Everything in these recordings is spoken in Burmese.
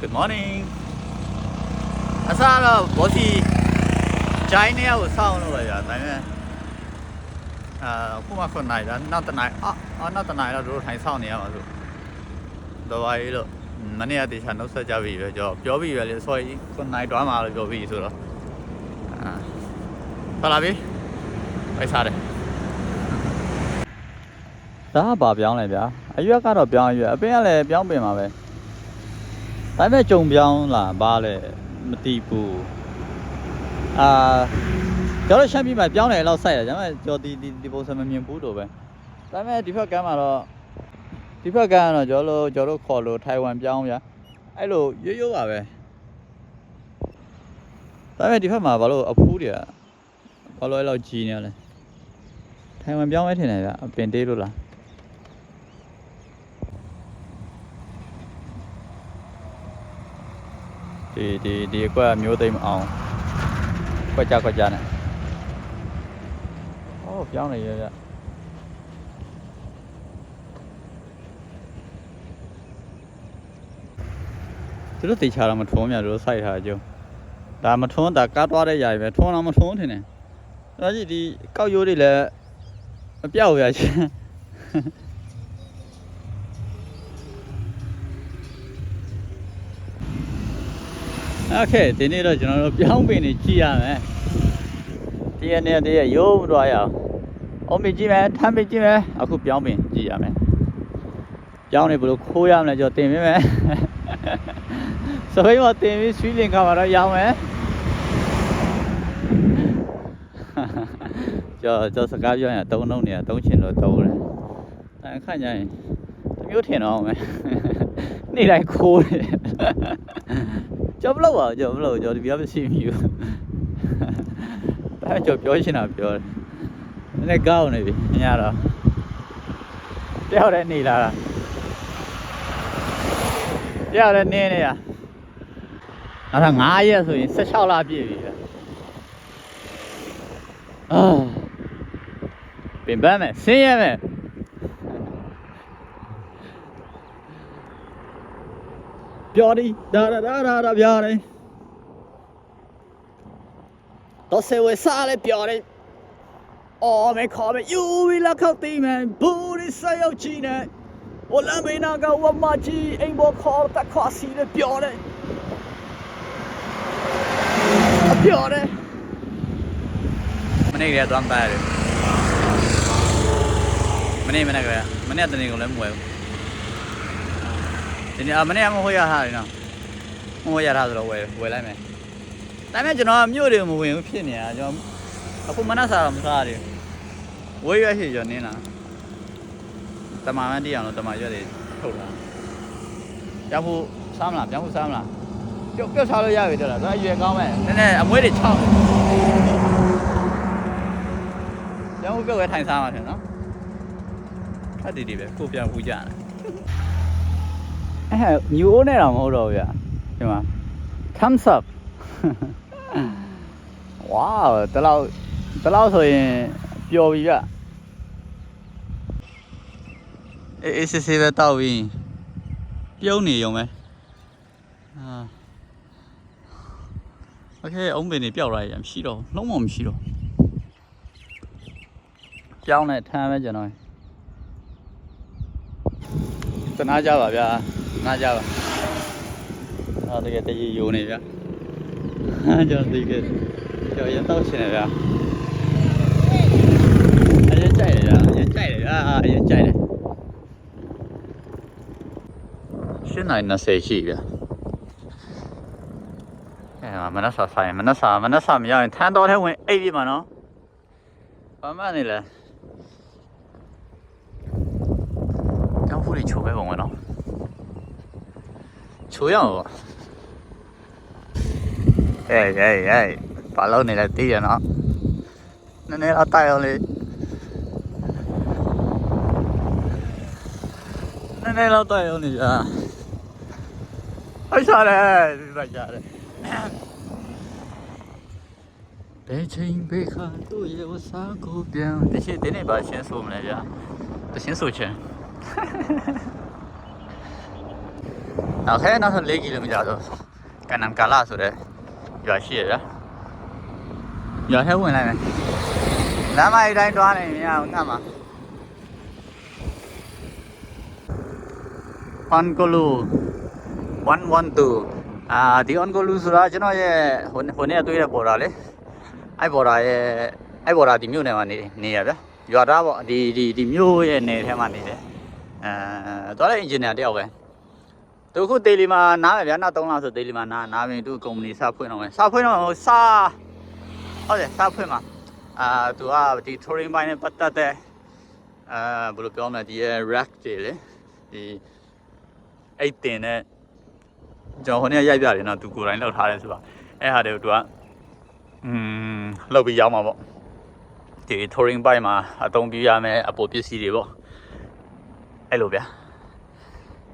Good morning. Asala bossy China was sound over here. Kuma for night, not the night. Not the night. I wrote high sound here. The way many of the channels such a job. Joby will so good night drama will be so. Palabi? I saw it. ဒါကဘာပြောင်းလဲဗျာအရွက်ကတော့ပြောင်းအရွက်အပင်ကလည်းပြောင်းပင်ပါပဲဒါပေမဲ့ကြုံပြောင်းလာဘာလဲမသိဘူးကျွန်တော်ရှမ်းပြည်မှာပြောင်းတယ်လောက်စိုက်တယ်ဒါပေမဲ့ကျွန်တော်ဒီပုံစံမမြင်ဘူးလို့ပဲဒါပေမဲ့ဒီဘက်ကမ်းမှာတော့ဒီဘက်ကမ်းကတော့ကျွန်တော်တို့ခေါ်လို့ထိုင်ဝမ်ပြောင်းဗျာအဲ့လိုရိုးပါပဲဒါပေမဲ့ဒီဘက်မှာဘာလို့အဖူးတွေကဘာလို့အဲ့လောက်ကြီးနေရလဲထိုင်ဝမ်ပြောင်းမဲထင်တယ်ဗျာအပင်တေးလို့လားဒီကွက်မျိုးသိမ့်အောင်ကွက်ကြနဲ့ဟောပြောင်းနေရကြသူတို့တေချာတော့မထုံးမြတို့စိုက်ထားကြုံဒါမထုံးဒါကားသွားတဲ့ຢာပဲထုံးတော့မထုံးထင်တယ်ဒါကြီးဒီကောက်ရိုးတွေလည်းမပြောက်ရချင်းโอเคဒီနေ့တော့ကျွန်တော်တို့ပြောင်းပင်နေကြည့်ရမယ်ဒီနေ့တည်းရိုးသွားရအောင်အုံးပင်ကြည့်မယ်ထမ်းပင်ကြည့်မယ်အခုပြောင်းပင်ကြည့်ရမယ်ပြောင်းနေဘလို့ခိုးရမလဲကျွန်တော်တင်ပေးမယ်စပိန်မှာတင်ပြီးဆွီးလင်ကမှာတော့ရောင်းမယ်ကျွန်တော်စကားပြောရင်တုံးနေရတုံးချင်လို့တုံးတယ်အခါကျရင်တမျိုးထင်တော့မယ်နေ့တိုင်းခိုးတယ်ကျွန်တော်မလုပ်ကျွန်တော်ဒီပြောမရှိဘူးဒါပေမဲ့ကျွန်တော်ပြောချင်တာပြောတယ်နည်းနည်းကောင်းနေပြီညတော့တယောက်တည်းနေလာတာတယောက်တည်းနေနေရအဲ့ဒါ9ရက်ဆိုရင်16လပြည့်ပြီပင်ပန်းမယ်ဆင်းရဲမယ်ပြောđiဒါပြောđiတော့ဆေဝဲစားလဲပြောđiအော်မဲခေါ်မဲယူဝီလာခောက်တီးမယ်ဘူးဒီဆက်ရောက်ချီနေဝလမေနာကဝမချီအိမ်ဘောခေါ်တက်ခွာစီလဲပြောတယ်ပြောတယ်မနေ့ကသွားတာရတယ်မနေ့ကတနေ့ကလည်းမဝဲဘူးဒီနေ့မနေ့ကမဟိုရထားတယ်နော်မဟိုရထားဆိုတော့ဝယ်လိုက်မယ်ဒါပေမဲ့ကျွန်တော်မြို့တွေမဝင်ဘူးဖြစ်နေတာကျွန်တော်အခုမနက်စာတော့မစားရဘူးဝေးရွက်ရှိကျွန်တော်နင်းလာတမာမန်းတီးအောင်လို့တမာရွက်တွေထုတ်လာပြောင်းဖို့စားမလားပြုတ်စားလို့ရပြီတော့လားဒါရွယ်ကောင်းမယ်နည်းနည်းအမွေးတွေချောင်းပြောင်းဖို့ပြုတ်ပဲထိုင်စားမှာထင်နော်ဖတ်တီပဲကိုပြောင်းဦးကြတယ်ညိုးနေတာမဟုတ်တော့ဘူးဗျာဒီမှာ thumbs up ဝါးတလောက်ဆိုရင်ပျော်ပြီဗျအေးစစ်ပဲတောက်ပြီးပြုံးနေရုံပဲโอเคအုံးပင်တွေပျောက်လာရမရှိတော့လုံးဝမရှိတော့ပြောင်းနေထမ်းပဲကျွန်တော်တနာကြပါဗျာနားကြပါတကယ်တရေယိုနေဗျာကျွန်တော်ကျွန်တော်ရတော့ရှင်နေဗျာအရင်ကြိုက်တယ်ဗျာအရင်ကြိုက်တယ်ရှင်းနိုင်20ရှိဗျာမနက်စာဆိုင်မနက်စာမရရင်ထမ်းတော်ထဲဝင်အိပ်ပြီမှာနော်ဘာမှနေလဲကျောင်းဖူးတွေချိုးပဲပုံပဲနော်ချိုးရအောင်အေးဘာလို့နေလဲသိရနော်နည်းနည်းတော့တိုက်အောင်လေနည်းနည်းတော့တိုက်အောင်လေကြာအရှာတယ်ဒီကကြာတယ်ဘယ်ချိန်ဘယ်ခါတို့ရဲ့ဝစားကိုပြန်ဒီနေ့ပါရှင်းဆိုမလဲဗျာတရှင်းဆိုချင် နောက်ခဲနောက်ထပ်4 ကီလိုမီတာဆိုကန်နမ်ကာလာဆိုတဲ့ရွာရှိရဗျာရွာထဲဝင်လိုက်မယ်လမ်းမကြီးတိုင်းတွားနေမြင်အောင်ငတ်မှာအန်ကိုလူ112ဒီအန်ကိုလူဆိုတာကျွန်တော်ရဲ့ဟိုနေ့တွေ့တဲ့ပေါ်တာလေအဲ့ပေါ်တာဒီမြို့နယ်မှာနေရဗျာရွာသားပေါ့ဒီမြို့ရဲ့နယ်ထဲမှာနေတယ်သွားတဲ့အင်ဂျင်နီယာတယောက်ပဲသူခုတေလီမှာနားမယ်ဗျာနောက်3လဆိုတေလီမှာနားပြီသူကုမ္ပဏီစဖွင့်တော့မယ်စဖွင့်တော့ဟုတ်တယ်စဖွင့်မှာသူကဒီ touring ဘိုင်းနဲ့ပတ်သက်တဲ့ဘယ်လိုပြောမလဲဒီ rack တွေလေဒီအဲ့တင်နဲ့ကျွန်တော်ဟိုနေ့ရိုက်ပြတယ်နော်သူကိုယ်တိုင်လောက်ထားတယ်ဆိုတော့အဲ့ဟာတွေကိုသူကလောက်ပြီးရောက်မှာပေါ့ဒီ touring ဘိုင်းမှာအသုံးပြုရမယ်အပေါ်ပစ္စည်းတွေပေါ့အဲ့လိုဗျာ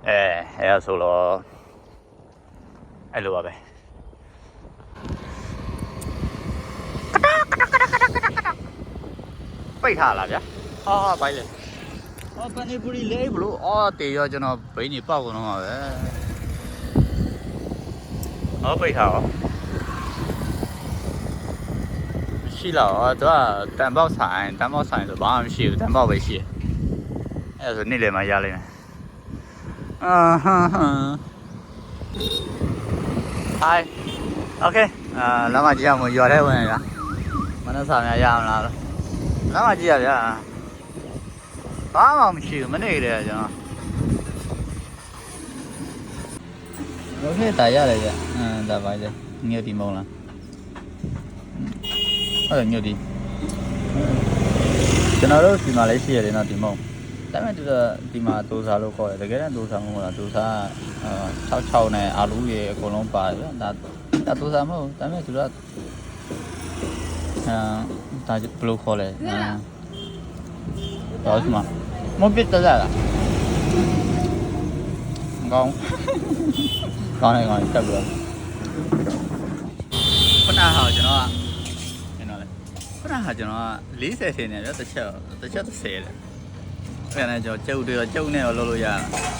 အဲ့ဒါဆိုတော့အဲ့လိုပါပဲပိတ်ထားလားဗျာဘိုင်းလေပနီပူရီလေးဘလို့တေရောကျွန်တော်ဘိန်းနေပေါက်ကုန်တော့မှာပဲပိတ်ထားပါရှိလားသူကတန်ပေါက်ဆိုင်ဆိုဘာမှမရှိဘူးတန်ပေါက်ပဲရှိတယ်အဲ့ဒါဆိုနေ့လယ်မှာရလိမ့်မယ်Hi. Okay. လမ်းမကြည့်အောင်ရွာထဲဝင်ရမနှဆာများရအောင်လားလမ်းမကြည့်ရဗျာဘာမှမရှိဘူးမနေကြတယ်ကျွန်တော်ဘယ်တာရတယ်ဗျဒါပါလေမြုပ်ဒီမုံလားဟုတ်တယ်မြုပ်ဒီကျွန်တော်တို့ဒီမှာလည်းရှိရတယ်နော်ဒီမုံဒါပေမဲ့သူကဒီမှာဒိုစာလို့ခေါ်တယ်တကယ်တော့ဒိုစာမဟုတ်လားဒိုစာ66နဲ့အာလူရေအကုန်လုံးပါတယ်ဒါဒိုစာမဟုတ်ဒါပေမဲ့သူကဒါဘယ်လိုခေါ်လဲတော့ဒီမှာမပစ်တလားကောင်းနေတက်ပြီးတော့ခုနကကျွန်တော်40ထင်းနေတယ်တစ်ချက်30လေအဲ့ဒါကြောင့်ကျုပ်နဲ့ရောလုပ်လို့ရ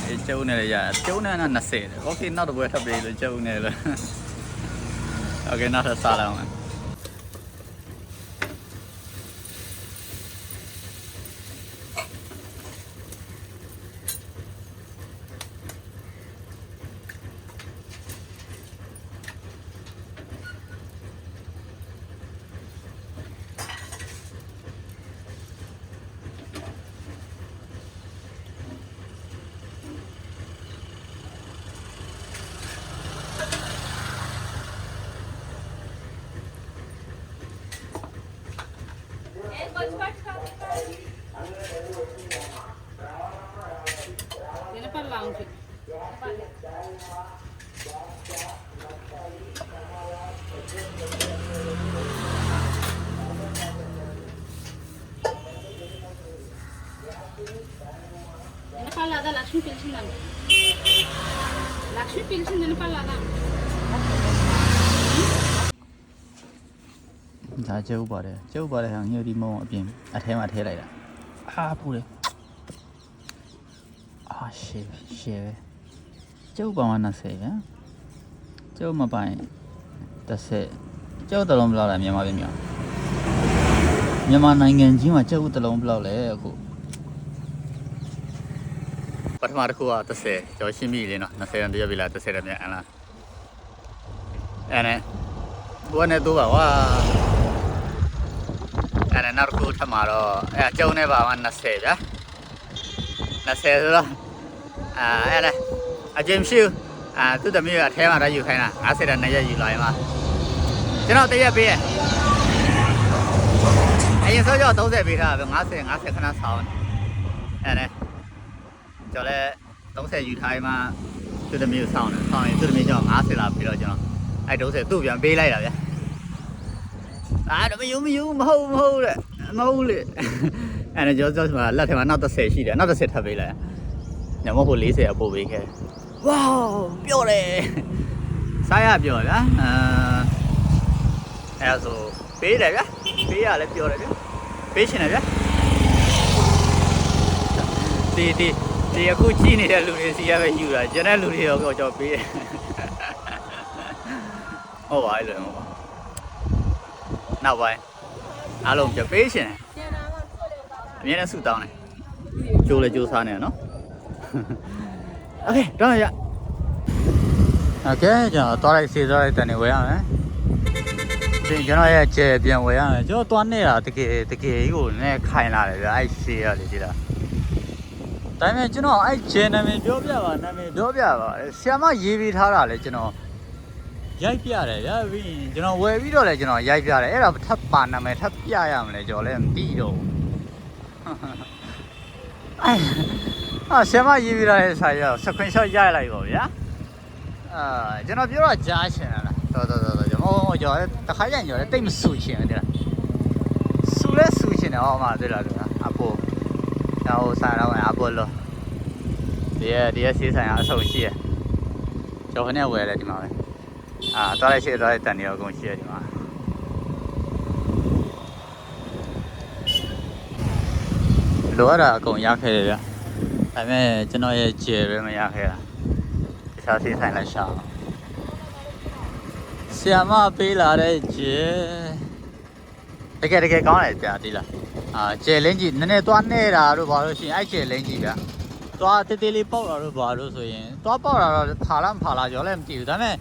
တယ်ကျုပ်နဲ့လည်းရတယ်ကျုပ်နဲ့က20တယ်โอเคနောက်တစ်ပွဲထပ်ပြီးလို့ကျုပ်နဲ့လည်းโอเคနောက်ထပ်စားလိုက်အောင်Pallada Lakshmi పిలిచిందండి లక్ష్మి పిలిచిందని పల్లadaဒါကျုပ်ပါတယ်ဟာညိုဒီမုံအပြင်အထဲမှာထဲလိုက်တာပူတယ်ရှေ့ပဲကျုပ်ပေါင်း20ဗျာကျုပ်မပိုင်30ကျုပ်တလုံးဘယ်လောက်လဲမြန်မာပြည်မြန်မာနိုင်ငံကြီးမှာကျုပ်တလုံးဘယ်လောက်လဲအခုပထမတစ်ခုက30ကျော်ရှင်းပြီလေနော်20တရက်ပြီလား30တည်းအလားအဲ့နဲ့ဘောနဲ့တော့ပါဝါအဲ့နဲ့နောက်တစ်ခုထပ်မှာတော့အဲ့ကျုံနေပါမှာ20ဗျာ20ဆိုတော့အဲ့လေအကျဉ်းရှိသူ့တမီးကအထဲမှာတော့ယူခိုင်းတာ50တည်း2ရက်ယူလာရင်မှာကျွန်တော်တရက်ပေးရအရင်ဆိုတော့30ပေးထားတယ်50ခဏဆောင်းအဲ့နဲ့ကျော်လဲ30ယူထားမှသူ့တမီးကိုဆောင်းတယ်ဆောင်းရင်သူ့တမီးကျော်50လာပြီးတော့ကျွန်တော်အဲ့30သူ့ပြန်ပေးလိုက်တာဗျာတော့မယူမဟုတ်တဲ့မဟုတ်လေအဲ့ဒါကျော်မှာလက်ထဲမှာနောက်30ရှိတယ်နောက်30ထပ်ပေးလိုက်ညမဟုတ်40အပို့ပေးခဲ့ဝေါပျော့တယ်စားရပျော့ဗျာအဲ့ဒါဆိုပေးတယ်ဗျာပေးရလဲပျော့တယ်ဗျာပေးရှင်တယ်ဗျာဒီ ဒီအခုကြည့်နေတဲ့လူတွေစီရပဲယူတာကျန်တဲ့လူတွေရောကြော်ပေးတယ်ဟုတ်ပါလေဟုတ်ပါနောက်ပိုင်းအားလုံးကြပေးရှင်အမြဲတမ်းဆူတောင်းတယ်ကျိုးလေကျိုးစားနေနော်โอเคတော့ရโอเคကျွန်တော်သွားလိုက်စေသွားလိုက်တန်နေဝယ်ရမယ်ကျွန်တော်ရဲ့ကျဲပြန်ဝယ်ရမယ်ကျွန်တော်သွားနေတာတကယ်ကြီးကိုလည်းခိုင်လာတယ်ဗျအဲ့ရှေးရလေဒီလားဒါပေမဲ့ကျွန်တော်အဲ့ကျဲနာမည်ပြောပြပါနာမည်ပြောပြပါဆရာမရေးပေးထားတာလေကျွန်တော်ရိုက်ပြတယ်ဗျပြီးရင်ကျွန်တော်ဝယ်ပြီးတော့လေကျွန်တော်ရိုက်ပြတယ်အဲ့ဒါထပ်ပါနာမည်ထပ်ပြရမလဲကျွန်တော်လည်းမသိတော့အဲ့ဆရာမရေးပေးထားတဲ့စာရောစခွန်ရှော့ရိုက်လိုက်ပါဗျာကျွန်တော်ပြောတော့ကြားချင်လားတော်ကျွန်တော်တခါကျရင်ကျွန်တော်တိတ်မဆူချင်ဘူးတဲ့ဆူလဲဆူချင်တယ်ဟောမှာတွေ့လားသူကအဖိုးတော့ဆိုင်တော့အဖိုးလို့ဒီဆေးဆိုင်အဆုံရှိရကျွန်တော်ခနဲ့ဝယ်တယ်ဒီမှာပဲသွားလိုက်ရှိသွားလိုက်တန်နေတော့အကုန်ရှိရဒီမှာလိုရတာအကုန်ရခဲ့တယ်ဗျဒါပေမဲ့ကျွန်တော်ရဲ့ကျယ်ပဲမရခဲ့တာတခြားဆေးဆိုင်လိုက်ရှာဆရာမပေးလာတဲ့ကျယ်တကယ်ကောင်းတယ်ကြာဒီလားကျယ်လင်းကြီးနည်းနည်းသွားနေတာတို့ဘာလို့ရှိရင်အဲ့ကျယ်လင်းကြီးဗျသွားတေးသေးလေးပေါက်လာတို့ဘာလို့ဆိုရင်သွားပေါက်လာတော့ဖာလားကျော်လည်းမကြည့်ဘူးဒါပေမဲ့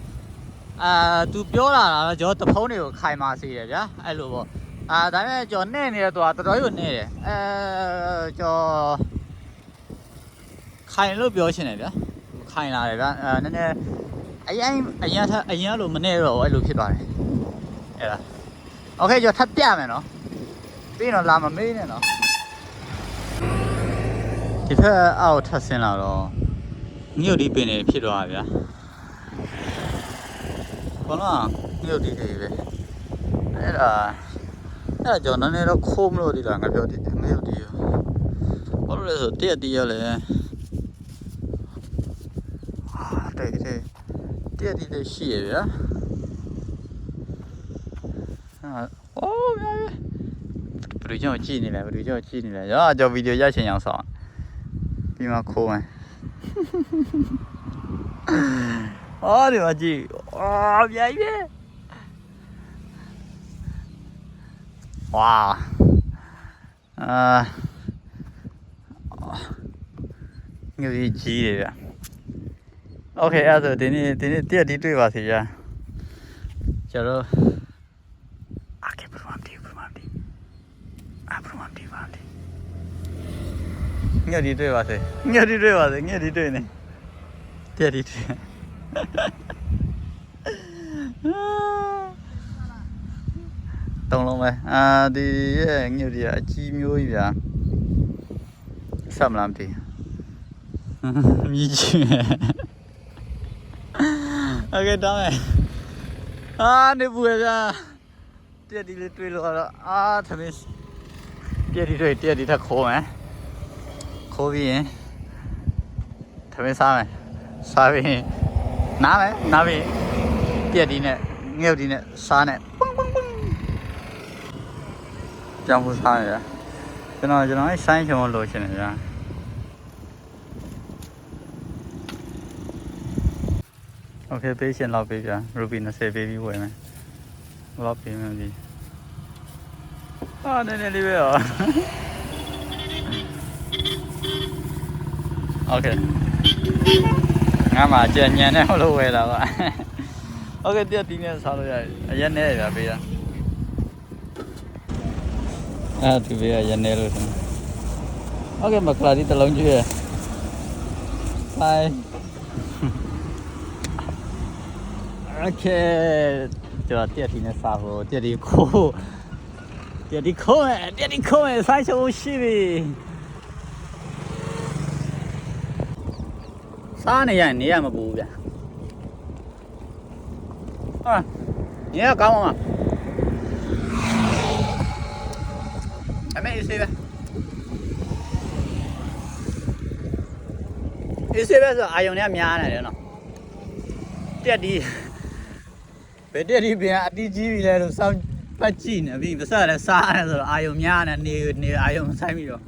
သူပြောလာတာတော့ကျော်တဖုံးတွေကိုခိုင်မာစေတယ်ဗျာအဲ့လိုပေါ့ဒါပေမဲ့ကျော်နဲ့နေတဲ့သွားတော်တော်ကြီးနဲ့တယ်ကျော်ခိုင်လို့ပြောချင်တယ်ဗျာခိုင်လာတယ်ဗျာနည်းနည်းအရင်လိုမနဲ့တော့အဲ့လိုဖြစ်သွားတယ်အဲ့ဒါโอเคကျော်ထပ်ပြမယ်နော်ပြီးတော့လာမမေးနဲ့နော်ဒီဖက်အောက်ထပ်ဆင်းလာတော့ညှို့ဒီပင်နေဖြစ်သွားတာဗျာဘာလို့ညှို့ဒီတွေပဲအဲ့ဒါကျော်နည်းနည်းတော့ခိုးမလို့ဒီလားငါပြောတယ်ငါပြောတယ်ဘာလို့လဲဆိုတည့်ရလဲတည့်ရှိရဗျာအိုးဗျာဘယ်လိုကြောင့်ကြည့်နေလဲရောကျော်ဗီဒီယိုရချင်အောင်ဆောင်ပြီးမှခိုးမယ်အော်ဒီမှာကြည့်အော်ဗျာကြီးဝါငါကြီးတယ်ဗျာโอเคအဲ့ဒါဒီနေ့တက်ဒီတွေ့ပါစေဗျာကျွန်တော်ဘယ်မှာဒီငါဒီတွေ့ပါစေငါဒီတွေ့နေတက်ဒီတွေ့တုံးလုံးပဲဒီရဲ့ငှက်ဒီကအကြီးမျိုးကြီးဗျာဆက်မလားမသိမြည်ကြီးโอเคတောင်းမယ်နေပူရဗျာတက်ဒီလေးတွေ့လို့တော့သမီးတက်ဒီထခိုးမယ်ခိုးပြီးရင်သမီးစားပြီးနားပြီးတက်ဒီနဲ့ငှက်ဒီနဲ့စားနဲ့ကြောင်ဖို့စားရကျွန်တော်အဲ့ဆိုင်းချုံလို့ရှင်နေဗျာโอเคပေးရှင်လောက်ပေးဗျာရူပီ20ပေးပြီးဝယ်မယ်ဘလောက်ပေးမယ်ဒီနည်းနည်းလေးပဲရောโอเคငါမှကြံညံနဲ့လို့ဝယ်တာပါโอเคတက်ဒီနဲ့စားလို့ရတယ်အရင်နဲ့ဗျာပေးရသူပေးရနေလို့ဆိုโอเคမကလာဒီတလုံးကျွေးဘိုင်โอเคကျွန်တော်တက်ဒီနဲ့စားဖို့တက်ဒီခိုးဆိုင်ချိုးရှိပြီစားနေရမပူဗျာနေရကောင်းမှာအမေအေးစေးပဲဆိုအာယုံနဲ့များနေတယ်နော်တက်ဒီဘယ်တက်ဒီပြန်အတီးကြီးပြီလဲလို့စောင်းပတ်ကြည့်နေပြီပစလည်းစားရတယ်ဆိုတော့အာယုံများနေအာယုံဆိုင်ပြီးတော့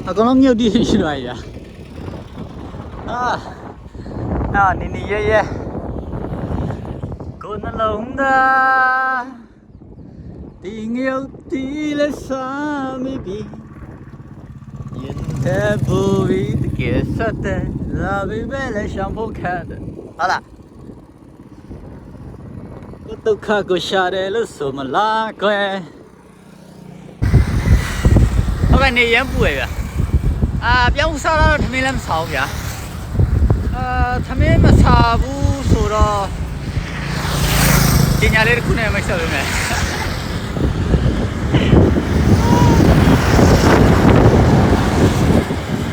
အကောင်လုံးမြုပ်တည်ရှိသွားပြီဗျာနီရဲကိုနှလုံးသားဒီငြုပ်တီလက်စားမိပြီရင်တဲ့ဘူဝီတကယ်ဆက်တဲ့လာပြီပဲလေရှောင်းဖို့ခက်တယ်ဟုတ်လားကိုဒုက္ခကိုရှာတယ်လို့ဆိုမလားကွယ်ဟုတ်ကဲ့နေရမ်းပူရဗျာပြောင်းစားတော့ထမင်းလည်းမစားဘူးဗျာထမင်းမစားဘူးဆိုတော့ညလေးတစ်ခုနဲ့မဆက်ပေးမယ်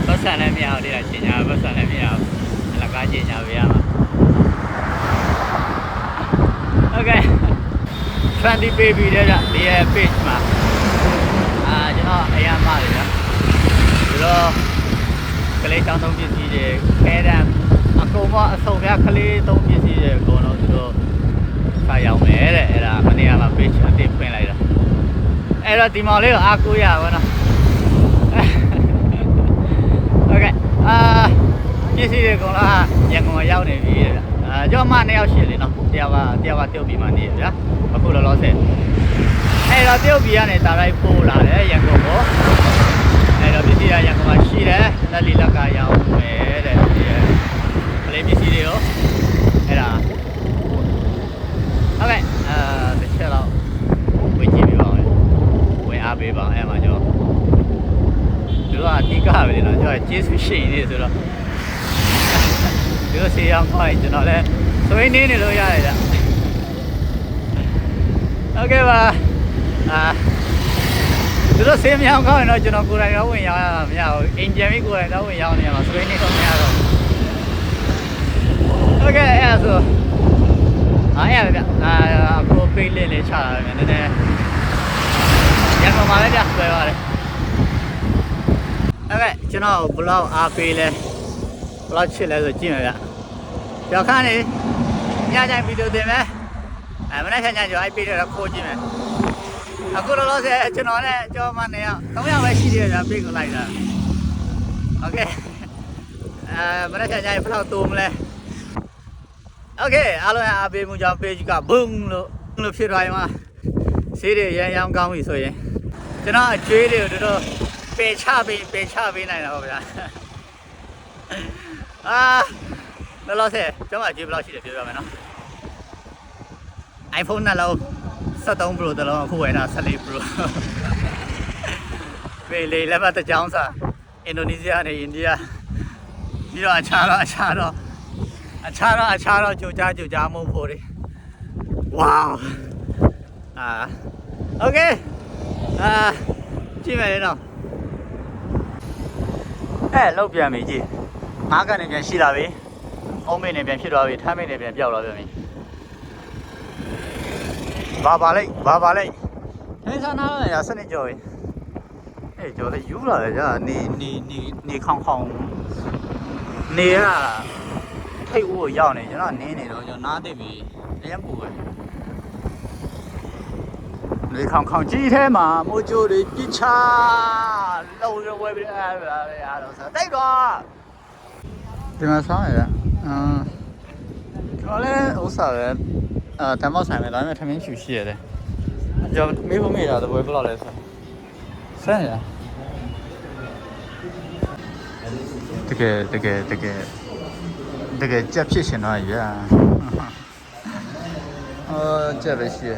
ပတ်စံလည်းမရဘူးလေညပတ်စံလည်းမရဘူးအလကားညပေးရမှာโอเค20 baby တဲ့ဗျဒီရဲ့ page မှာကျွန်တော်အရင်မှတယ်ဗျာဒီတော့ကလေးတောင်းသုံးပစ္စည်းတွေခဲတမ်းအကုန်မအစုံပြကလေးသုံးပစ္စည်းတွေအကုန်လုံးသူတို့ဖာရောက်မယ်တဲ့အဲ့ဒါမနေ့ကမှ page အတင်ဖွင့်လိုက်တာအဲ့တော့ဒီမောင်လေးကိုအားကိုးရပါတော့โอเคပစ္စည်းတွေအကုန်လုံးရန်ကုန်ရောက်နေပြီတဲ့ကျွန်တော်မှ2ယောက်ရှိလေနော်တယောက်ကတရုတ်ပြည်မှာနေရဗျာအခုလောလောဆယ်အဲ့တော့တရုတ်ပြည်ကနေတာလိုက်ပို့လာတယ်ရန်ကုန်ကိုအဲ့တော့ပစ္စည်းရရန်ကုန်မှာရှိတယ်လက်လီလက်ကရောက်မယ်တဲ့ဒီကလေးပစ္စည်းတွေရောအဲ့ဒါဟုတ်ကဲ့တစ်ချက်တော့ဝင်ကြည့်ပြပါဦးဝင်အားပေးပါအဲ့မှာကျွန်တော်တို့ကအတိကပဲနော်ကျွန်တော်ကျေးဇူးရှိနေဆိုတော့ဒီလိုဆေးရောက်သွားရင်ကျွန်တော်လည်းသွေးနေနေလို့ရတယ်ဗျโอเคပါဒီလိုဆေးမြောင်းကောင်းရင်တော့ကျွန်တော်ကိုယ်တိုင်တော့ဝင်ရောက်ရမှာမရဘူးအိမ်ပြန်ပြီးကိုယ်တိုင်တော့ဝင်ရောက်နေမှာသွေးနေတော့မရတော့โอเคအဲ့ဒါဆိုအဲ့ဒါဗျအခုပိတ်လေးချတာပဲနည်းနည်းရန်ကုန်မှာလည်းပြဆွဲပါတယ်โอเคကျွန်တော်ဘလောက်အားပေးလဲဘလောက်ချစ်လဲဆိုကြည့်မယ်ဗျကြောက်ခါနေညကြိုင်ဗီဒီယိုတင်မယ်မနေ့ကညကျော်အဲ့ပေးတော့ခိုးကြည့်မယ်အခုလောလောဆယ်ကျွန်တော်နဲ့ကျော်မနေအောင်3ယောက်ပဲရှိသေးတယ်ဗျပေးကိုလိုက်တာโอเคမနေ့ကညဘယ်လောက်တိုးမလဲโอเคအားလုံးအားပေးမှုကြောင့် page ကဘုံလို့ဖြစ်သွားရင်မှာဆေးတွေရမ်းရောင်းကောင်းပြီဆိုရင်ကျွန်တော်အကျွေးတွေကိုတော်ပေချပေးနိုင်တာပါဗျာလောလောဆယ်ကျွန်တော်အကျွေးဘယ်လောက်ရှိတယ်ပြောပြမယ်နော် iPhone နှလုံး73 Pro တလုံးအခုဝယ်တာ14 Pro ပေလေလည်းမတကြောင်းစားအင်ဒိုနီးရှားနဲ့အိန္ဒိယပြီးတော့အခြားတော့ကြိုကြားမဟုတ်ဖို့လေဝေါโอเคကြည့်မယ်လေနော်လောက်ပြန်ပြီကြည့်9ကနေပြန်ရှိလာပြီအုံးမိနေပြန်ဖြစ်သွားပြီထမ်းမိနေပြန်ပျောက်သွားပြန်ပြီဘာပါလိုက်ဟဲ့ဆန်းနာရစနစ်ကြော်ပြီကြော်လေယူလာတယ်ကြာနေခေါင်နေရထိတ်ဦးရောက်နေကျွန်တော်နင်းနေတော့ကျွန်တော်နားသိပြီအရင်ပူပဲနေခေါင်ကြီးထဲမှာမိုးကြိုးတွေပြစ်ချလုံးရဝဲပြီးအားတော့စားတိတ်တော့ဒီမှာဆောင်းရကျွန်တော်လည်းဥစ္စာပဲတမောက်ဆိုင်ပဲဒါပေမဲ့ထမင်းချူရှိရတယ်ကျွန်တော်မေးဖို့မေးတာတပွဲဘယ်လောက်လဲဆိုဆန်းရတကယ်ကြက်ဖြစ်ရှင်တော့ရကြက်ပဲရှိရ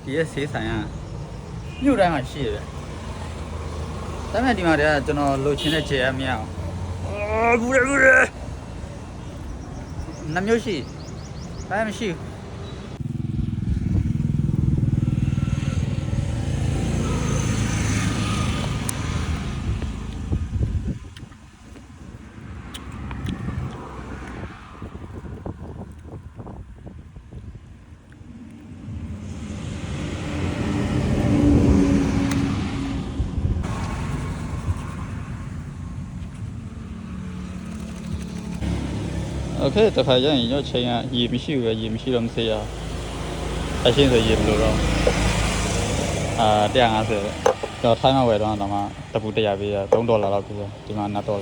ဒီရဲ့ဆေးဆိုင်ကမြို့တိုင်းမှာရှိရတယ်ဒါပေမဲ့ဒီမှာတည်းကကျွန်တော်လိုချင်တဲ့ခြေအမရအောင်ဘူးရနှမျိုးရှိဘာမှမရှိโอเค Okay တခါကျရင်ရောချိန်ကရေမရှိဘူးပဲရေမရှိတော့မစေးရအရှင်းဆိုရေမလို့တော့150ပဲတော့ထိုင်းမှာဝယ်တော့တော့မှတပူ100ပေးရ$3လောက်ပေးရဒီမှာ$2ပဲကျွန်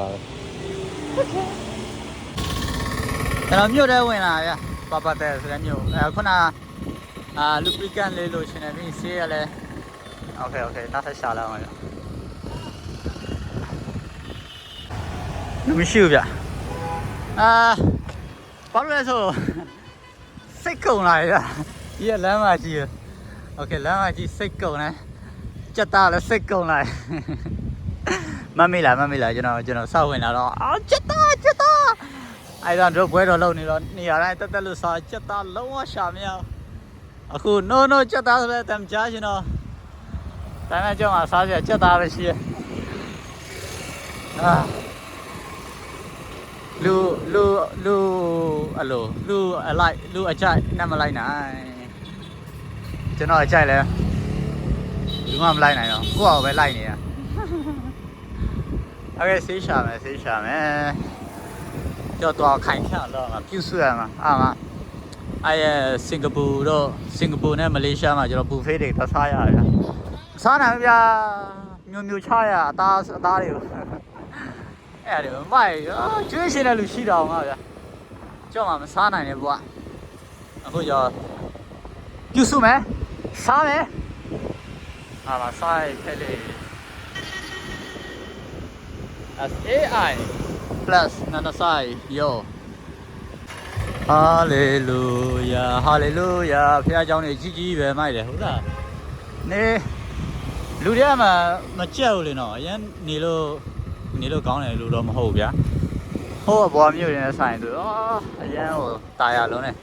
တော်မြို့ထဲဝင်လာဗျပပတဲ့ဆိုတဲ့မြို့ခုနလူပီကန်လေးလို့ရှင်နေပြီဆေးရလဲ Okay နောက်ထပ်ရှာလာအောင်ဗျလူမရှိဘူးဗျဘာလို့လဲဆိုစိတ်ကုန်လာရဒီကလမ်းမကြီး Okay လမ်းမကြီးစိတ်ကုန်တယ်ကြက်သားလည်းစိတ်ကုန်လာမမေ့လားကျွန်တော်စောက်ဝင်လာတော့ကြက်သားအဲ့တော့တို့ဘွဲတော်လုံနေတော့နေရာတိုင်းတက်လို့စားကြက်သားလုံးဝရှာမရအခု no ကြက်သားဆိုလည်းတမ်းကြားရှင်တော့ဒါနဲ့ကြောင့်စားစရာကြက်သားပဲရှိရလူအလိုလူအလိုက်လူအကြိုက်နဲ့မလိုက်နိုင်ကျွန်တော်အကြိုက်လဲလူမှမလိုက်နိုင်တော့ကိုယ့်အောင်ပဲလိုက်နေရOkay ဆေးရှာမယ်ကြောက်တော့ခိုင်ခန့်တော့မှာပြုစုရမှာစင်ကာပူနဲ့မလေးရှားမှာကျွန်တော်ဘူဖေးတွေသွားစားရတယ်စားနိုင်ဗျာမျိုးချရအသားတွေကိုအဲ့ဒါမိုက်ကျွေးရှင်တဲ့လူရှိတော့မှာဗျာကြောက်မှမစားနိုင်နဲ့ဘွာအခုကြောပြုစုမယ်စားမယ်စားဖဲလေ SAI plus နာနာဆိုင်ယောဟာလေလုယာဖခင်เจ้าနေကြီးပဲမိုက်တယ်ဟုတ်လားနေလူတွေကမကြက်ဘူးလေနော်အရင်နေလို့ကောင်းတယ်လို့တော့မဟုတ်ဘူးဗျာဟိုဘွားမျိုးရင်းဆိုင်သူအရင်ဟိုတာယာလုံးနဲ့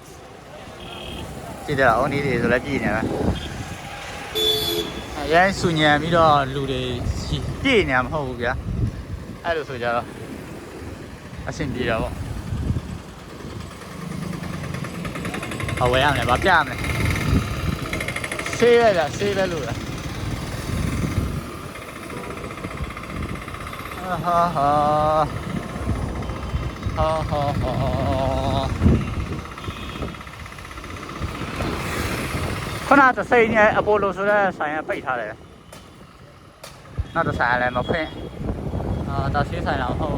ကြည့်ကြတာအုံးဒီတွေဆိုလည်းပြည်နေပဲအရင်ဆူညံပြီးတော့လူတွေပြည့်နေမှာမဟုတ်ဘူးဗျာအဲ့လိုဆိုကြတော့အဆင်ပြေတာပေါ့ဝယ်ရမယ်ဗာပြရမယ်ဆေးပဲလို့လားခုနတစ်စိမ့်နဲ့အပိုလိုဆိုတဲ့ဆိုင်ကပိတ်ထားတယ်နောက်တစ်ဆိုင်လည်းမဖွင့်ဒါဆေးဆိုင်တော့ဟု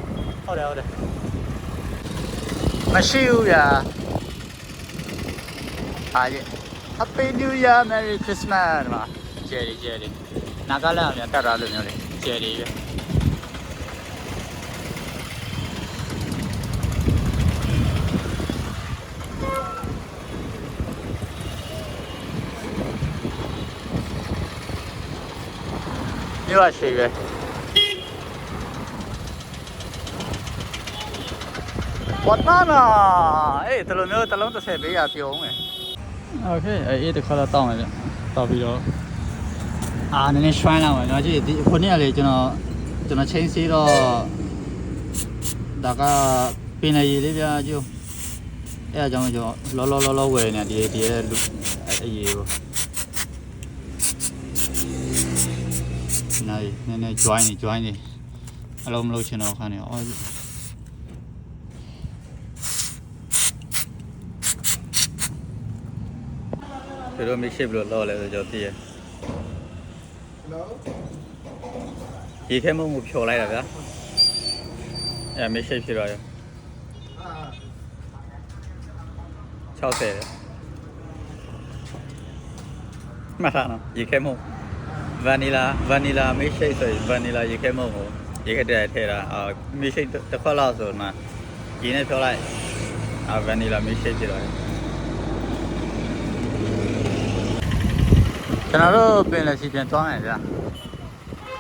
တ်တယ်မရှိဘူးဗျာHappy New Year Merry Christmas မှာကျယ်ရီနာကလည်းအများတက်တာလို့မျိုးလေကျယ်ရီပဲဒီပါရှိပဲဝတ်နာအေးတလုံးမျိုးတစ်လုံး30ပေးရပြုံးမယ် Okay အေးတခါတော့တောင်းမယ်ဗျတောက်ပြီးတော့နည်းနည်းရွှမ်းလာမယ်နော်ကြည့်ဒီခုနေ့ကလေကျွန်တော်ချင်းစီတော့ဒါကပင်လေရေလေးဗျာကျိုးအဲ့အကြောင်းကျွန်တော်လောဝယ်နေဒီရဲ့လူအရေးကိုနိုင်နည်းနည်း join နေအလုံးမလို့ချင်တော့ခါနေဒီလို mix shape လို့လောက်လဲဆိုကျွန်တော်သိရဒီခဲမုံကိုဖြော်လိုက်တာဗျာအဲ့ mix shape ဖြစ်သွားရော60မှတ်ထားနော်ရေခဲမုံ vanilla mix shape ဆိုရင် vanilla ရေခဲမုံကိုရေခဲတဲ့ထည့်တာmix shape တစ်ခွက်လောက်ဆိုမှရေနဲ့ဖြော်လိုက်vanilla mix shape ဖြစ်သွားတယ်ကျွန်တော်တို့ပင်လယ်စီပြန်သွားမယ်ဗျာ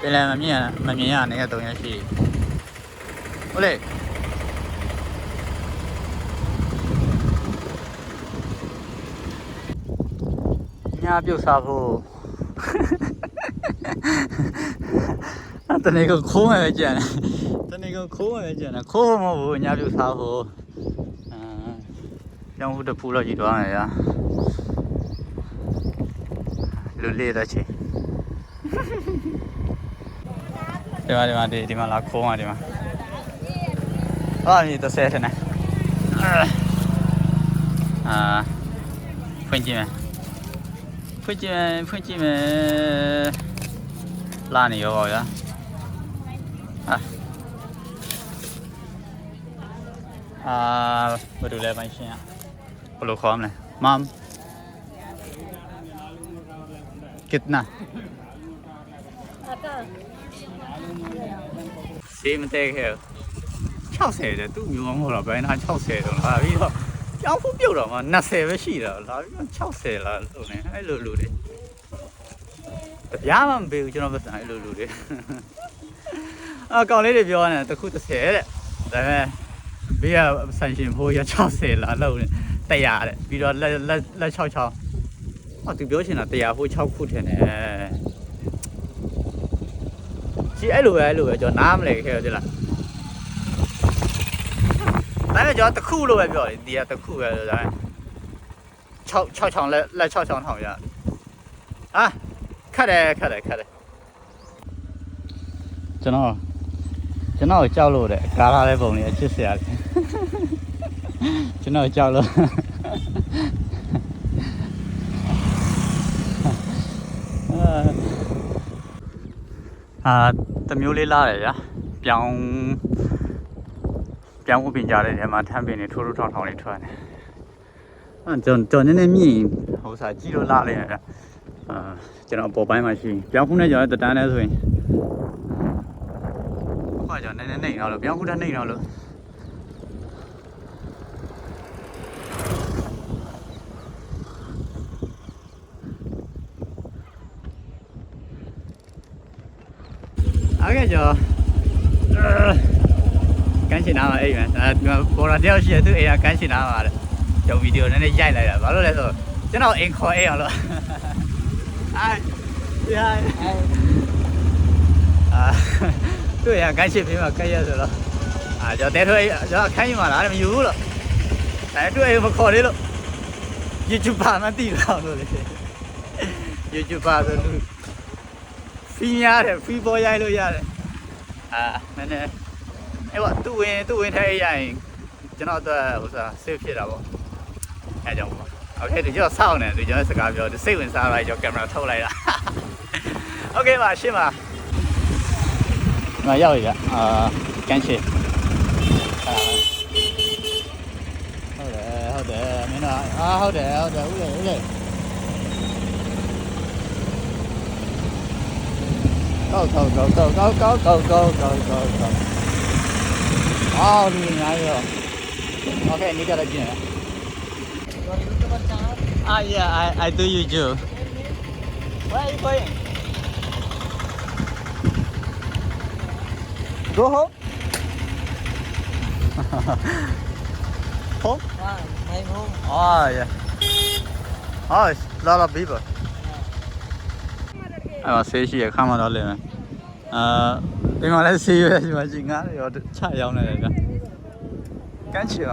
ပင်လယ်မမြင်ရနေရ3ရက်ရှိဟုတ်လေညပြုတ်စားဖို့တနေ့ကခိုးမယ်ပဲကြံတယ်ခိုးမဟုတ်ဘူးညပြုတ်စားဖို့ကျောင်းဟုတ်တဖူးတော့ကြည့်သွားမယ်ဗျာလူလေးတော့ချင်းဒီမှာလာခိုးမှာဒီမှာဒီ30ထနေ ဖွင့်ကြည့်မယ်လာနေရောပါဗျာဘာလို့လဲပိုင်းရှင်းอ่ะဘယ်လိုခေါ်မလဲမမ်कितना सेम तक है 60တဲ့သူ့မျိုးမဟုတ်တော့ဘယ်နာ60တော့လာပြီးတော့ကြောင်းဖို့ပြုတ်တော့မှ20ပဲရှိတော့လာပြီးတော့60လာလို့နေအဲ့လိုလူတွေတရားမှမပေးဘူးကျွန်တော်ပတ်စံအဲ့လိုလူတွေကောင်လေးတွေပြောရတယ်တစ်ခု30တဲ့ဒါပေမဲ့ဘေးကဆန်ရှင်ဖိုးရ60လာလို့နေ100တဲ့ပြီးတော့လက်66သူပြောချင်တာ100ဖိုး6ခုထင်တယ်ကြီးအဲ့လိုပဲကျွန်တော်နားမလဲခဲ့ရလားဒါနဲ့ကျွန်တော်တစ်ခုလို့ပဲပြောတယ်ဒီကတစ်ခုပဲဆိုဒါ6ချောင်းလက်6ချောင်းထောင်ရခတ်တယ်ကျွန်တော်ကြောက်လို့တဲ့ကားလာတဲ့ပုံလေးအချစ်စရာလေကျွန်တော်ကြောက်လို့တမျိုးလေးလာတယ်ဗျာပြောင်းဥပင်ကြတဲ့နေရာမှာထမ်းပင်တွေထိုးထောင်လေးထွက်နေကျွန်တော်နည်းနည်းမြင်ဟိုစားကြည့်လို့လာလိုက်ရဗျာကျွန်တော်ပေါ်ပိုင်းမှာရှိပြောင်းခုနဲ့ကျွန်တော်တန်းနဲ့ဆိုရင်ဟောကျွန်တော်နည်းနည်းနေတော့လို့ပြောင်းခုနဲ့နေတော့လို့အဲ့ကြောကန်ချင်တာပါအဲ့မှာပေါ်လာတယောက်ရှိတယ်သူအိမ်ကကန်ချင်တာပါတဲ့ကျွန်တော်ဗီဒီယိုနည်းနည်းရိုက်လိုက်တာဘာလို့လဲဆိုကျွန်တော်အိမ်ခေါ်အိမ်အောင်လို့သူအိမ်ကကန်ချင်ပြီးမှကဲရဆိုတော့ကျွန်တော်တဲထွေးကျွန်တော်ခိုင်းမှလာတယ်မယူဘူးလို့သူအိမ်မခေါ်သေးလို့ YouTuber မှတိတော့လို့လေ YouTuber ဆိုလို့ဖီးရတယ်ဖီးပေါ်ရိုက်လို့ရတယ်နည်းနည်းအဲ့တော့သူ့ဝင်ထဲရရင်ကျွန်တော်တော့ဟိုစား save ဖြစ်တာပေါ့အဲ့ကြောင့်ပေါ့โอเคဒီကျွန်တော်စောင့်နေတယ်ကျွန်တော်စကားပြောစိတ်ဝင်စားလိုက်ကျွန်တော်ကင်မရာထုတ်လိုက်တာโอเคပါရှင်းပါမရောက်ရကန်ချေဟုတ်တယ်မင်းတို့ဟုတ်တယ်ဦးလေGo. Oh, đi ngay rồi. Ok, đi ra đây kìa. Yeah, I do YouTube. Where are you going? Go home. Home? My home. Oh, yeah. Oh, it's a lot of people. Say she come on all in. Let's see you as you are seeing your child. Can't you?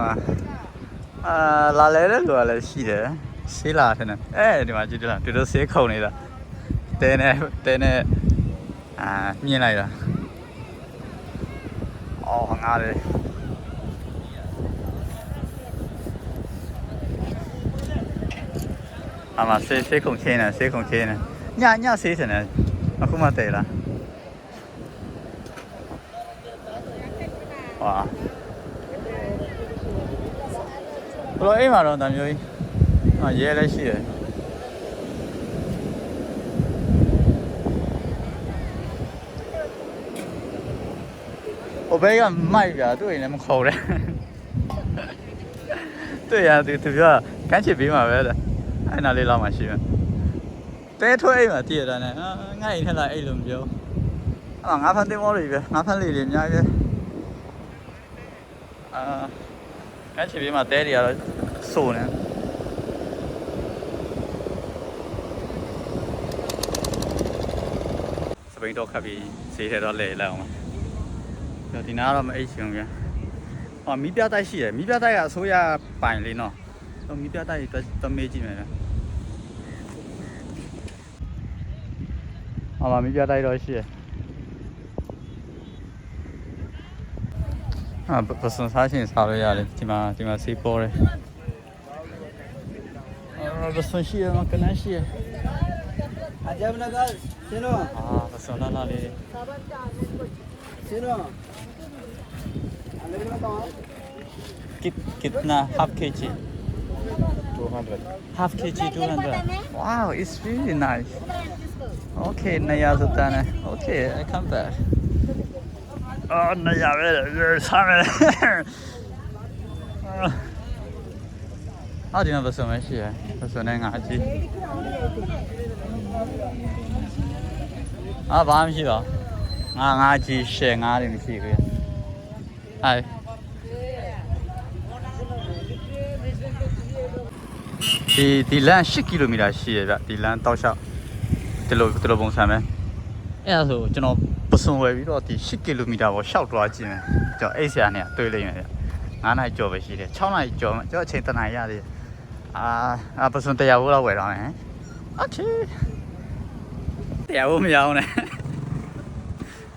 La letter go, let's see there. See Latin. The magic to the say Coney. Then, me later. Oh, hang out. I must say, container. Nhá xí thế này, mà không mà tệ là, wow, rồi em mà rồi làm gì, dễ lấy xí rồi, bây giờ mai cả tôi này mà khổ đấy, tôi từ giờ cái chuyện gì mà vậy đấy, anh nào đi làm mà xí mà. Té thuê mà tiền rồi này, ngay thế là ai lùm vô. Ngã phân tiếng mối gì vậy? Ngã phân lì liền nhau chứ. Cái chỉ vì mà té thì là sổ này. Sắp bị đốt khá bị xí thế đó lệ lâu mà. Giờ thì nào là mà ấy chuyện kìa. Mì bia tay xí à? Mì bia tay à số ya bảnh lên nó. Mì bia tay tâm mê gì này nè. Mì bia tay rồi xí. 무슨 사진이 사로야 돼. 지마 세포래. 不算些嘛，跟那些。 अजब नगर सुनो 啊，不算那里。 सुनो अंग्रेजी में बताओ कितना half kg? 200 Half kg 200. Wow, it's really nice. Okay, नया sultan है. Okay, I come back. Oh, नया मेरे सामने. आ दिन बस में ही है. बस में ngaji. आ बाम ही लो. ngaji शेर ngaji မရှိဘူး။ Hi. ဒီလမ်း8ကီလိုမီတာရှိရဗျဒီလမ်းတောက်လျှောက်ဒီလိုပုံစံပဲအဲ့ဒါဆိုကျွန်တော်ပစွန်ဝယ်ပြီးတော့ဒီ8ကီလိုမီတာပေါ်ရှောက်သွားကြည့်မယ်ကျွန်တော်အိတ်ဆရာနဲ့တွေ့လိမ့်မယ်ဗျ9နာရီကျော်ပဲရှိတယ်6နာရီကျော်ကျွန်တော်အချိန်တနာရီရသေးတယ်အာပစွန်100ဘိုးလောက်ဝယ်တော့မယ်โอเค100ဘိုးမရအောင်နဲ့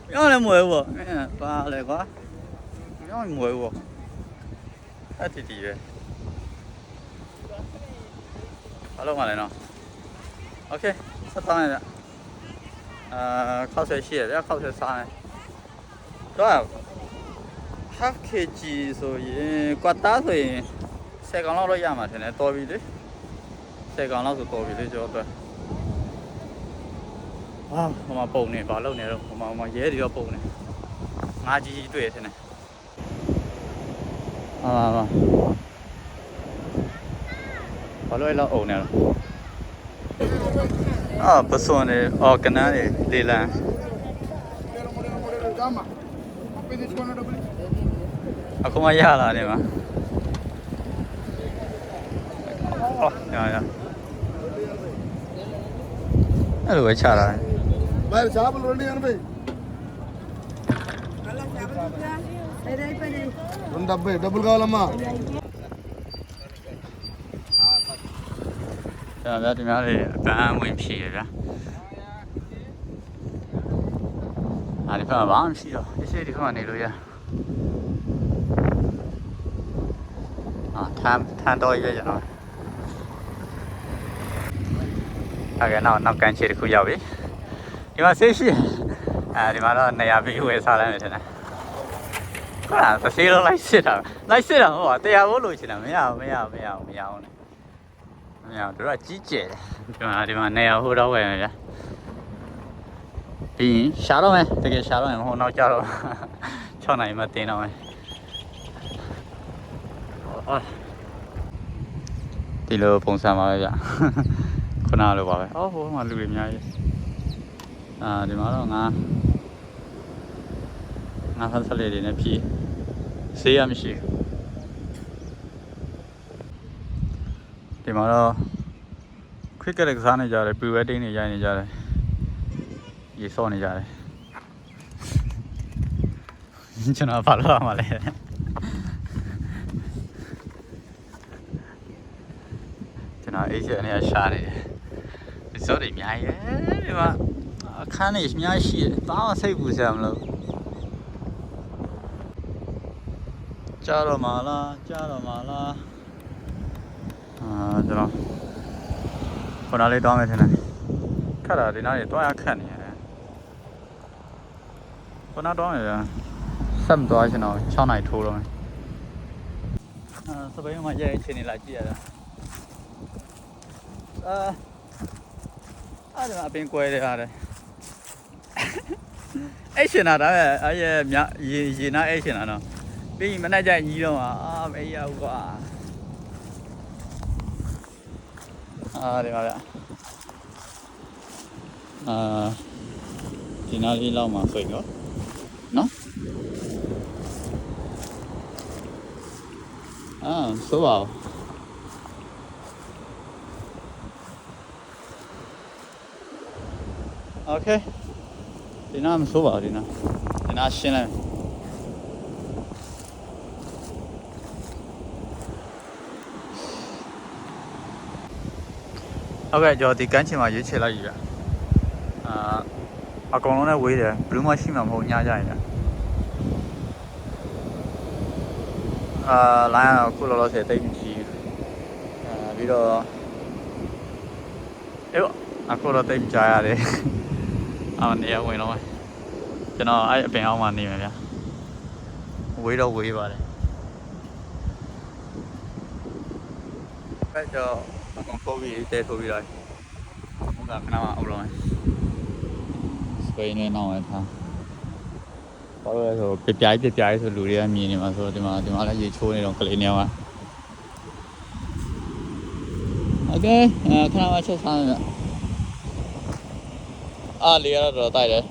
ပြောင်းလည်းမဝယ်ဘူးပေါ့ပါလေကွာပြောင်းမဝယ်ဘူးပေါ့အဲ့ဒီပဲအားလုံးပါလေနော်โอเคဆက်သွားမယ်ဗျခောက်ဆွဲရှိရဗျခောက်ဆွဲစားမယ်တော့ half kg ဆိုရင်ကွာတားဆိုရင်10ကောင်လောက်တော့ရမှာထင်တယ်တော်ပြီလေ10ကောင်လောက်ဆိုတော်ပြီလေကျွန်တော်အတွက်ဟိုမှာပုံနေဘာလုပ်နေတော့ဟိုမှာရဲတွေတော့ပုံနေငါကြီးတွေ့ရထင်တယ်ဘာလို့လဲအုံနေတော့ပစွန်နေကနန်းနေလေလန်းအခုမှရလာတယ်မှာရအဲ့လိုပဲချလာတယ် भाई चाप रोटी है ना भाई 270 डबल कावालम्मा ဗျာဒီများလေးအပန်းဝင်ဖြည့်ရဗျာဒီဘက်မှာဘာမှမရှိတော့ဒီစိတ်ဒီဘက်မှာနေလို့ရထမ်းတော့ရွေးကြတော့ဟုတ်ကဲ့နောက်ကန်ချေတစ်ခုရောက်ပြီဒီမှာဆေးရှိဒီမှာတော့နေရာပြီးဝယ်စားလိုက်မယ်ထင်တယ်ဟာသစေးတော့လိုက်စစ်တာဟိုတရားဘိုးလို့ချင်တာမရဘူးတို့ကကြီးကျယ်တယ်ဒီမှာနေရာဟိုတော့ဝယ်မယ်ဗျာပြီးရင်ရှာတော့မယ်တကယ်ရှာတော့မယ်မဟုတ်တော့ကြတော့6နိုင်မှတင်တော့မယ်ဒီလိုပုံစံပါပဲဗျခုနလိုပါပဲဟိုမှာလူတွေအများကြီးဒီမှာတော့ငါဖတ်ဆက်လေးတွေနဲ့ဖြည့်ဆေးရမရှိဒီမှာတော့ cricket ကစားနေကြတယ် pre-wedding တွေရိုက်နေကြတယ်ရေဆော့နေကြတယ်ကျွန်တော်ဘာလို့ရမှာလဲကျွန်တော်အေးချက်နဲ့ရှာနေတယ်ဒီစောတွေအများကြီးဒီမှာအခန်းတွေအများကြီးရှိတယ်ဘာမှစိတ်ပူစရာမလိုကြားတော့မလားကျွန်တော်ခုနလေးတောင်းမယ်ထင်တယ်ခက်တာဒီနားတွေတွားရခက်နေတယ်ခုနတောင်းရဆက်မတွားချင်တော့6နိုင်ထိုးတော့မယ်စပိန်မှာရဲအချိန်နေလာကြည့်ရတာအဲ့ဒါအပင်ကွဲတယ်ဟာတယ်အဲ့ရှင်တာဒါပဲအဲ့ရေနာအဲ့ရှင်တာနော်ပြီးရင်မနေ့ကျညီးတော့မေးရဘူးကွာဒီမှာဗျဒီနားလေးလောက်မှာဆိုရင်နော်ဆိုပါโอเคဒီနားမဆိုပါဒီနားရှင်းလိုက်ဟုတ်ကဲ့ကျွန်တော်ဒီကမ်းခြေမှာရွေးချယ်လိုက်ပြီဗျအကောင်လုံးနဲ့ဝေးတယ်ဘလူးမရှိမှမဟုတ်ညကြရင်ဗျလိုင်းကတော့ခုလောလောဆယ်တိတ်မရှိပြီးတော့ အေးအခုတော့တိတ်ကြားရတယ်အော်နေရဝင်တော့ကျွန်တော်အဲ့အပင်အောင်မှနေမယ်ဗျာဝေးတော့ဝေးပါတယ်အဲ့တော့အကောင်ထိုးပြီးတဲထိုးပြီးတော့ဘုကခဏမှအုပ်လုံးစပိန်နဲ့နောက်ရထားဘာလို့လဲဆိုပြပြဆိုလူတွေကမြင်နေမှာဆိုတော့ဒီမှာလည်းရေချိုးနေတော့ကလေးနေမှာโอเคခဏမှချက်စားမယ်ဗျအားလေးရတော့တိုက်တယ်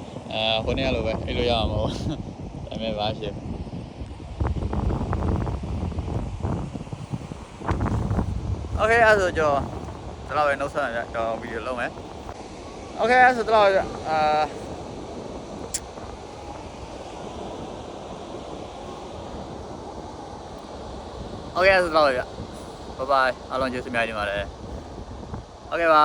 ခုနေ့ကလိုပဲအဲ့လိုရမှာမဟုတ်ဒါပေမဲ့ဘာရှိโอเคအဲ့ဆိုကျွန်တော်တော့ပဲနှုတ်ဆက်ရကျွန်တော်ဗီဒီယိုလုပ်မယ်โอเคအဲ့ဆိုတော့โอเคဆိုတော့ဗျ bye bye အားလုံးကျေးဇူးများတင်ပါတယ်โอเคပါ